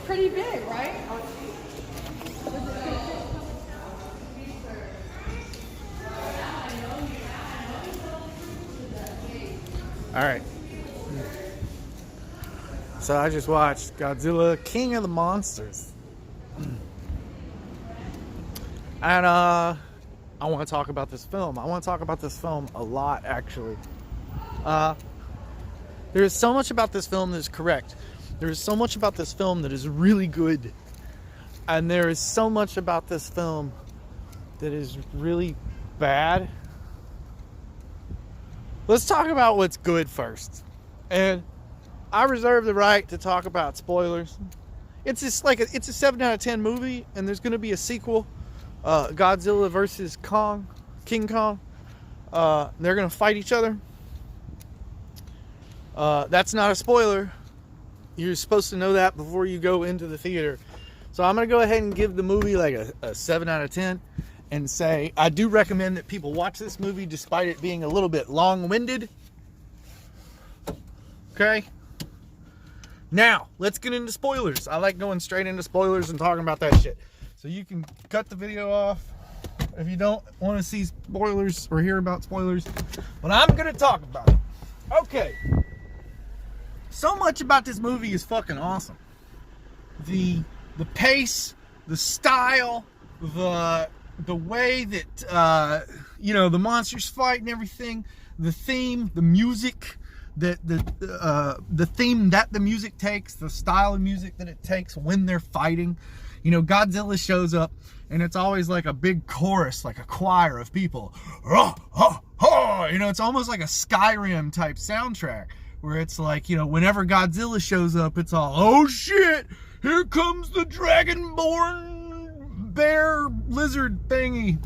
pretty big, right? All right. So I just watched Godzilla, King of the Monsters. And I want to talk about this film. I want to talk about this film a lot, actually. There's so much about this film that is correct. There's so much about this film that is really good. And there is so much about this film that is really bad. Let's talk about what's good first. And I reserve the right to talk about spoilers. It's just like it's a 7 out of 10 movie, and there's going to be a sequel, Godzilla versus King Kong. They're going to fight each other. That's not a spoiler. You're supposed to know that before you go into the theater. So I'm going to go ahead and give the movie like a 7 out of 10 and say I do recommend that people watch this movie despite it being a little bit long-winded. Okay? Now, let's get into spoilers. I like going straight into spoilers and talking about that shit. So you can cut the video off if you don't want to see spoilers or hear about spoilers. But I'm going to talk about it. Okay. So much about this movie is fucking awesome. The pace, the style, the way that the monsters fight and everything, the theme, the music, the theme that the music takes, the style of music that it takes when they're fighting. You know, Godzilla shows up and it's always like a big chorus, like a choir of people. You know, it's almost like a Skyrim type soundtrack where it's like, you know, whenever Godzilla shows up, it's all, oh shit, here comes the dragonborn bear lizard thingy.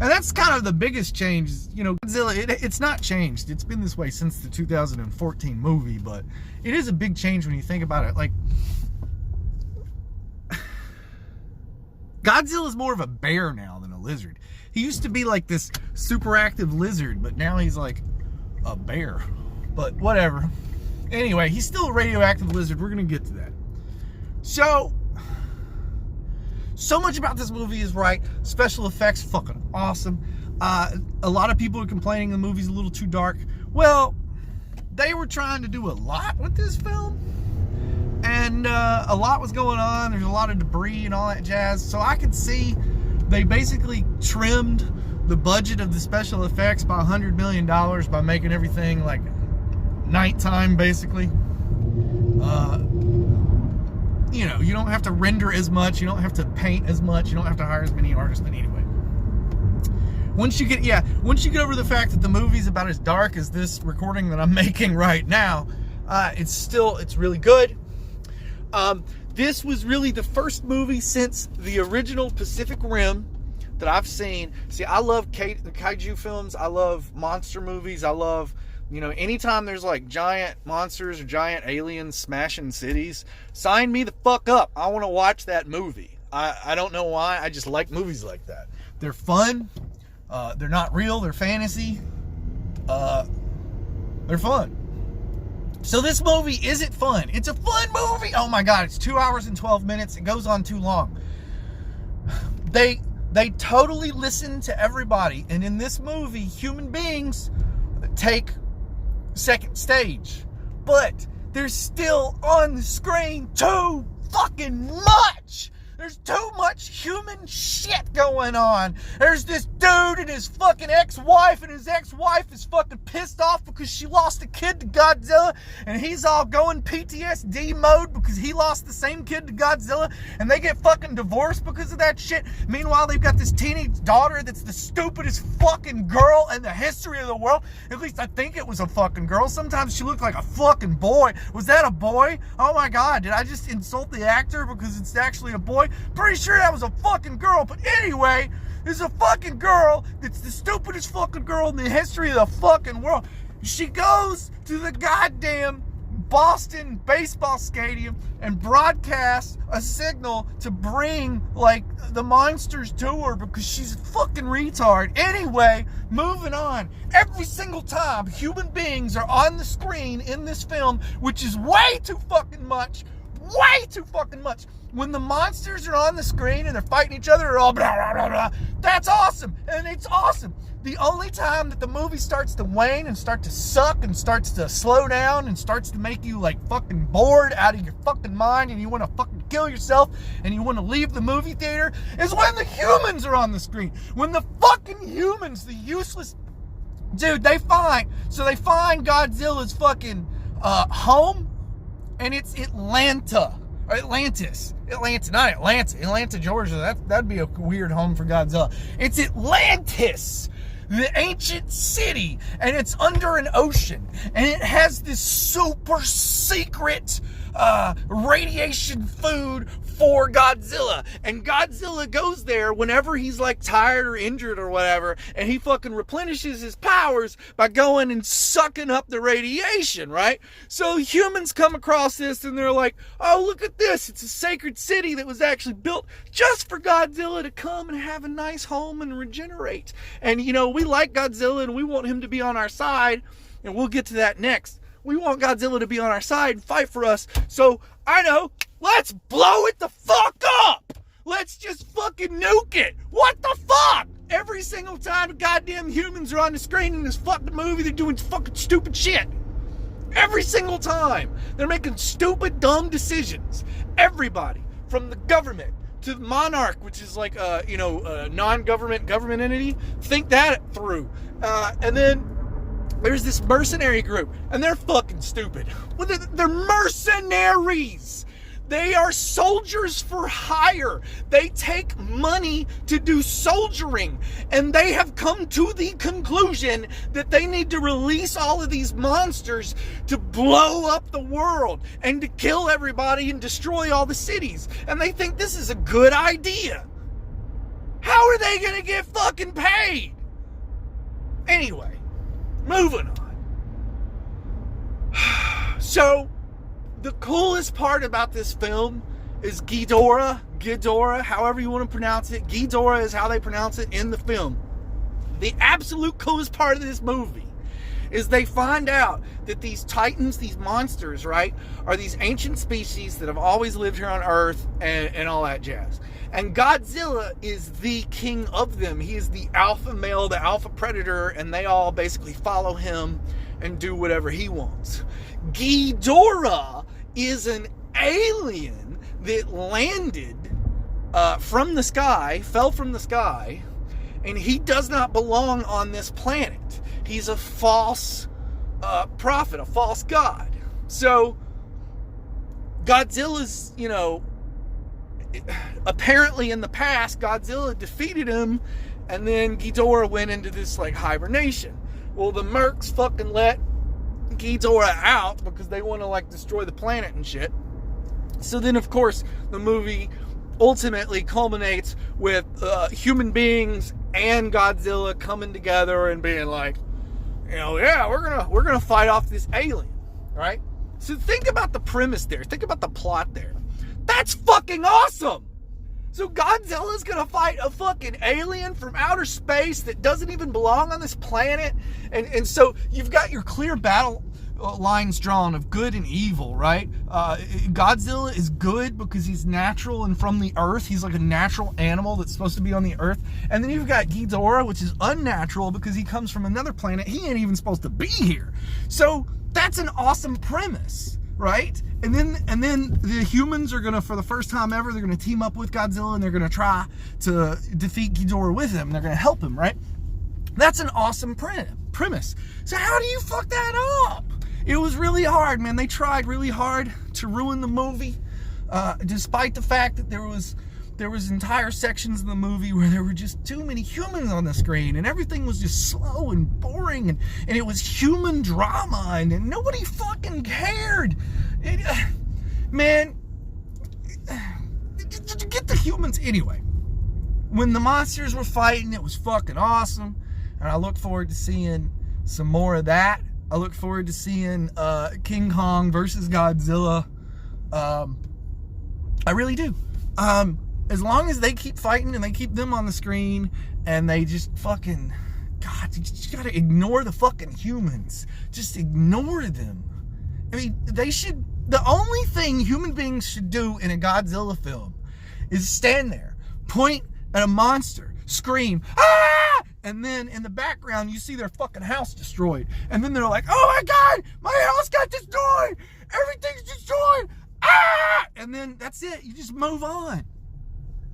And that's kind of the biggest change. You know, Godzilla, it's not changed. It's been this way since the 2014 movie, but it is a big change when you think about it. Like, Godzilla's more of a bear now than a lizard. He used to be like this super active lizard, but now he's like a bear. But whatever. Anyway, he's still a radioactive lizard. We're going to get to that. So much about this movie is right. Special effects, fucking awesome. A lot of people are complaining the movie's a little too dark. Well, they were trying to do a lot with this film. And a lot was going on. There's a lot of debris and all that jazz. So I could see they basically trimmed the budget of the special effects by $100 million by making everything like nighttime, basically. You know, you don't have to render as much, you don't have to paint as much, you don't have to hire as many artists, but anyway. Once you get over the fact that the movie's about as dark as this recording that I'm making right now, it's really good. This was really the first movie since the original Pacific Rim that I've seen. See, I love kaiju films, I love monster movies, I love, you know, anytime there's like giant monsters or giant aliens smashing cities, sign me the fuck up. I want to watch that movie. I don't know why. I just like movies like that. They're fun. They're not real. They're fantasy. They're fun. So this movie isn't fun. It's a fun movie. Oh my God. It's 2 hours and 12 minutes. It goes on too long. They totally listen to everybody. And in this movie, human beings take second stage, but they're still on the screen too fucking much. There's too much human shit going on. There's this dude and his fucking ex-wife, and his ex-wife is fucking pissed off because she lost a kid to Godzilla, and he's all going PTSD mode because he lost the same kid to Godzilla, and they get fucking divorced because of that shit. Meanwhile, they've got this teenage daughter that's the stupidest fucking girl in the history of the world. At least I think it was a fucking girl. Sometimes she looked like a fucking boy. Was that a boy? Oh my God, did I just insult the actor because it's actually a boy? Pretty sure that was a fucking girl, but anyway, there's a fucking girl that's the stupidest fucking girl in the history of the fucking world. She goes to the goddamn Boston baseball stadium and broadcasts a signal to bring, like, the monsters to her because she's a fucking retard. Anyway, moving on. Every single time human beings are on the screen in this film, which is way too fucking much, way too fucking much. When the monsters are on the screen and they're fighting each other, they're all blah, blah, blah, blah. That's awesome. And it's awesome. The only time that the movie starts to wane and start to suck and starts to slow down and starts to make you like fucking bored out of your fucking mind and you want to fucking kill yourself and you want to leave the movie theater is when the humans are on the screen. When the fucking humans, the useless... Dude, they find Godzilla's fucking home, and it's Atlanta. Or Atlantis. Atlanta, not Atlanta. Atlanta, Georgia. That'd be a weird home for Godzilla. It's Atlantis, the ancient city, and it's under an ocean, and it has this super secret radiation food for Godzilla. And Godzilla goes there whenever he's like tired or injured or whatever, and he fucking replenishes his powers by going and sucking up the radiation, right? So humans come across this and they're like, oh, look at this. It's a sacred city that was actually built just for Godzilla to come and have a nice home and regenerate. And, you know, we like Godzilla and we want him to be on our side, and we'll get to that next. We want Godzilla to be on our side and fight for us. So, I know, let's blow it the fuck up. Let's just fucking nuke it. What the fuck? Every single time the goddamn humans are on the screen in this fucking movie, they're doing fucking stupid shit. Every single time. They're making stupid, dumb decisions. Everybody, from the government to the monarch, which is like a non-government government entity, think that through. And then there's this mercenary group, and they're fucking stupid. Well, they're mercenaries. They are soldiers for hire. They take money to do soldiering, and they have come to the conclusion that they need to release all of these monsters to blow up the world and to kill everybody and destroy all the cities. And they think this is a good idea. How are they gonna get fucking paid? Anyway, moving on. So, the coolest part about this film is Ghidorah, however you want to pronounce it. Ghidorah is how they pronounce it in the film. The absolute coolest part of this movie is they find out that these titans, these monsters, right, are these ancient species that have always lived here on Earth and all that jazz. And Godzilla is the king of them. He is the alpha male, the alpha predator, and they all basically follow him and do whatever he wants. Ghidorah is an alien that landed from the sky, fell from the sky, and he does not belong on this planet. He's a false prophet, a false god. So Godzilla's, apparently in the past, Godzilla defeated him, and then Ghidorah went into this like hibernation. Well, the mercs fucking let Ghidorah out because they want to like destroy the planet and shit. So then, of course, the movie ultimately culminates with human beings and Godzilla coming together and being like, yeah, we're gonna fight off this alien, right? So think about the premise there. Think about the plot there. That's fucking awesome. So Godzilla's gonna fight a fucking alien from outer space that doesn't even belong on this planet, and so you've got your clear battle lines drawn of good and evil, right? Godzilla is good because he's natural and from the earth. He's like a natural animal that's supposed to be on the earth. And then you've got Ghidorah, which is unnatural because he comes from another planet. He ain't even supposed to be here. So that's an awesome premise, right? And then the humans are gonna, for the first time ever, they're gonna team up with Godzilla and they're gonna try to defeat Ghidorah with him. They're gonna help him, right? That's an awesome premise. So how do you fuck that up? It was really hard, man. They tried really hard to ruin the movie, despite the fact that there was entire sections of the movie where there were just too many humans on the screen, and everything was just slow and boring, and it was human drama, and nobody fucking cared. Man, get the humans anyway. When the monsters were fighting, it was fucking awesome, and I look forward to seeing some more of that. I look forward to seeing King Kong versus Godzilla. I really do. As long as they keep fighting and they keep them on the screen and they just fucking... God, you just gotta ignore the fucking humans. Just ignore them. I mean, the only thing human beings should do in a Godzilla film is stand there, point at a monster, scream, ah! And then in the background, you see their fucking house destroyed. And then they're like, oh my God, my house got destroyed. Everything's destroyed. Ah! And then that's it. You just move on.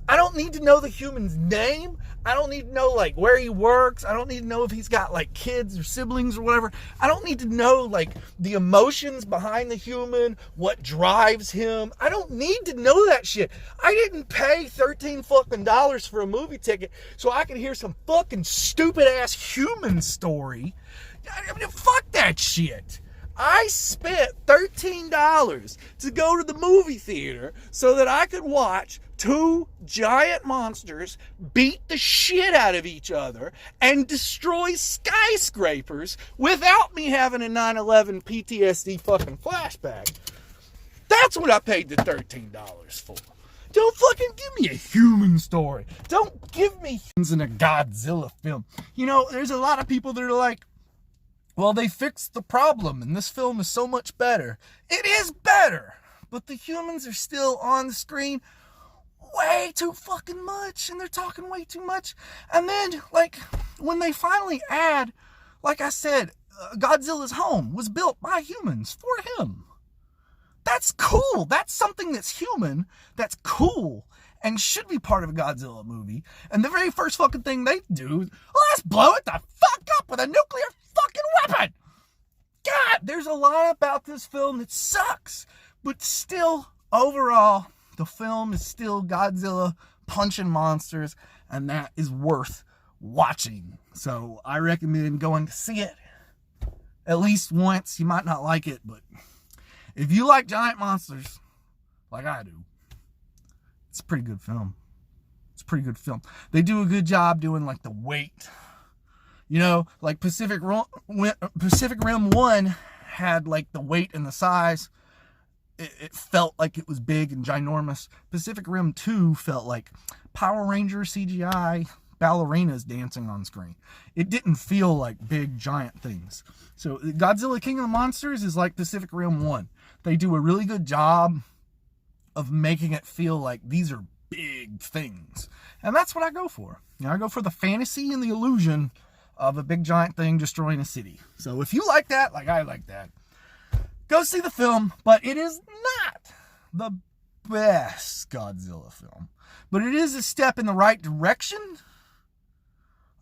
I don't need to know the human's name. I don't need to know like where he works. I don't need to know if he's got like kids or siblings or whatever. I don't need to know like the emotions behind the human, what drives him. I don't need to know that shit. I didn't pay $13 fucking for a movie ticket so I could hear some fucking stupid ass human story. I mean, fuck that shit. I spent $13 to go to the movie theater so that I could watch two giant monsters beat the shit out of each other and destroy skyscrapers without me having a 9/11 PTSD fucking flashback. That's what I paid the $13 for. Don't fucking give me a human story. Don't give me humans in a Godzilla film. You know, there's a lot of people that are like, well, they fixed the problem and this film is so much better. It is better, but the humans are still on the screen way too fucking much, and they're talking way too much. And then, like, when they finally add, like I said, Godzilla's home was built by humans for him. That's cool. That's something that's human, that's cool, and should be part of a Godzilla movie. And the very first fucking thing they do is, well, let's blow it the fuck up with a nuclear fucking weapon. God, there's a lot about this film that sucks, but still, overall, the film is still Godzilla punching monsters, and that is worth watching. So I recommend going to see it at least once. You might not like it, but if you like giant monsters like I do, it's a pretty good film. It's a pretty good film. They do a good job doing like the weight. You know, like Pacific Rim 1 had like the weight and the size. It felt like it was big and ginormous. Pacific Rim 2 felt like Power Ranger CGI ballerinas dancing on screen. It didn't feel like big giant things. So Godzilla King of the Monsters is like Pacific Rim 1. They do a really good job of making it feel like these are big things. And that's what I go for. You know, I go for the fantasy and the illusion of a big giant thing destroying a city. So if you like that, like I like that, go see the film. But it is not the best Godzilla film, but it is a step in the right direction.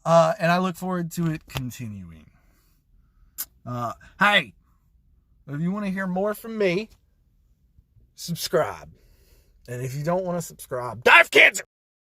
And I look forward to it continuing. Hey, if you want to hear more from me, subscribe. And if you don't want to subscribe, die of cancer!